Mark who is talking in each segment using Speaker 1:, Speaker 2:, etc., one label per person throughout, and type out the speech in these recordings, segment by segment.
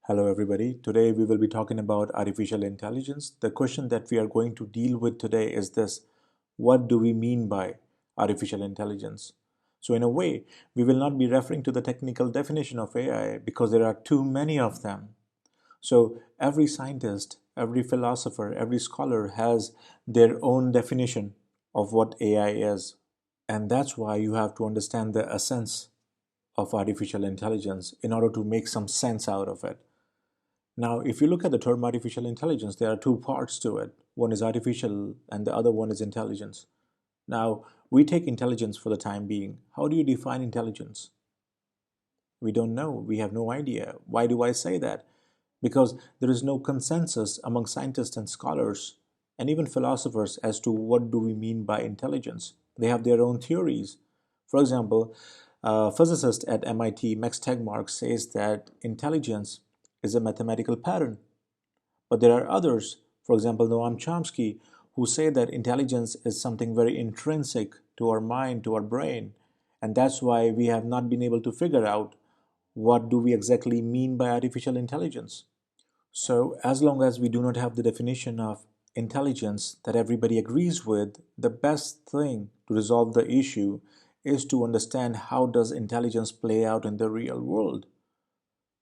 Speaker 1: Hello everybody. Today we will be talking about artificial intelligence. The question that we are going to deal with today is this: what do we mean by artificial intelligence? So in a way, we will not be referring to the technical definition of AI because there are too many of them. So every scientist, every philosopher, every scholar has their own definition of what AI is. And that's why you have to understand the essence of artificial intelligence in order to make some sense out of it. Now, if you look at the term artificial intelligence, there are two parts to it. One is artificial and the other one is intelligence. Now, we take intelligence for the time being. How do you define intelligence? We don't know. We have no idea. Why do I say that? Because there is no consensus among scientists and scholars and even philosophers as to what do we mean by intelligence. They have their own theories. For example, a physicist at MIT, Max Tegmark, says that intelligence is a mathematical pattern. But there are others, for example, Noam Chomsky, who say that intelligence is something very intrinsic to our mind, to our brain. And that's why we have not been able to figure out what do we exactly mean by artificial intelligence. So as long as we do not have the definition of intelligence that everybody agrees with, the best thing to resolve the issue is to understand how does intelligence play out in the real world.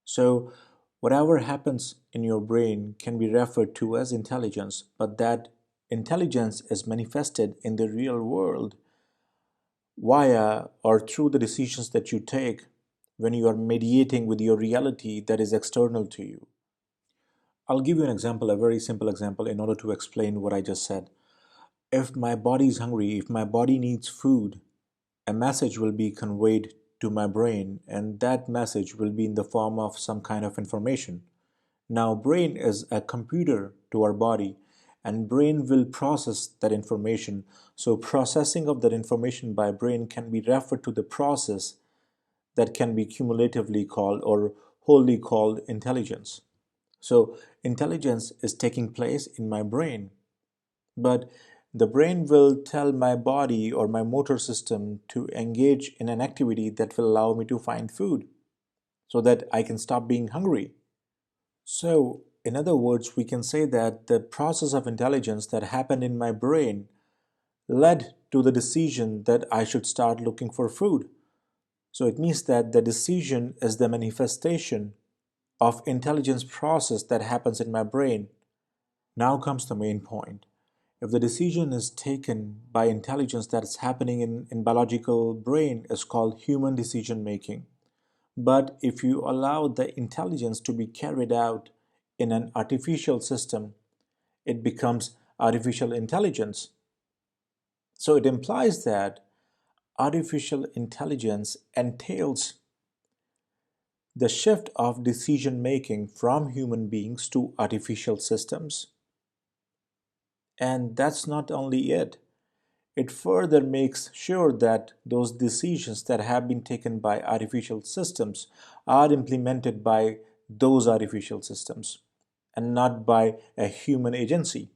Speaker 1: So whatever happens in your brain can be referred to as intelligence, but that intelligence is manifested in the real world via or through the decisions that you take when you are mediating with your reality that is external to you. I'll give you an example, a very simple example, in order to explain what I just said. If my body is hungry, if my body needs food, a message will be conveyed to my brain, and that message will be in the form of some kind of information. Now, brain is a computer to our body, and brain will process that information. So processing of that information by brain can be referred to the process that can be cumulatively called or wholly called intelligence. So intelligence is taking place in my brain, but the brain will tell my body or my motor system to engage in an activity that will allow me to find food so that I can stop being hungry. So, in other words, we can say that the process of intelligence that happened in my brain led to the decision that I should start looking for food. So it means that the decision is the manifestation of intelligence process that happens in my brain. Now comes the main point. If the decision is taken by intelligence that is happening in biological brain is called human decision making. But if you allow the intelligence to be carried out in an artificial system, it becomes artificial intelligence. So it implies that artificial intelligence entails the shift of decision making from human beings to artificial systems. And that's not only it. It further makes sure that those decisions that have been taken by artificial systems are implemented by those artificial systems and not by a human agency.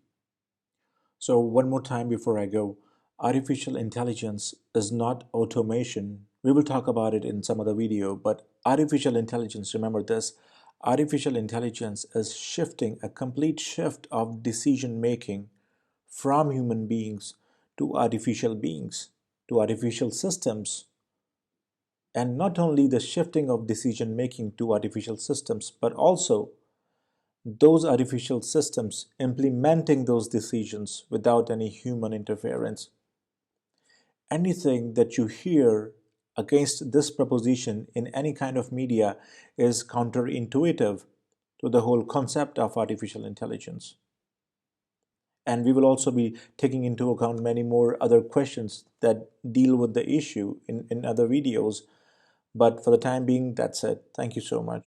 Speaker 1: So one more time before I go, artificial intelligence is not automation. We will talk about it in some other video, but artificial intelligence, remember this, artificial intelligence is shifting, a complete shift of decision making from human beings to artificial beings, to artificial systems. And not only the shifting of decision making to artificial systems, but also those artificial systems implementing those decisions without any human interference. Anything that you hear against this proposition in any kind of media is counterintuitive to the whole concept of artificial intelligence. And we will also be taking into account many more other questions that deal with the issue in other videos. But for the time being, that's it. Thank you so much.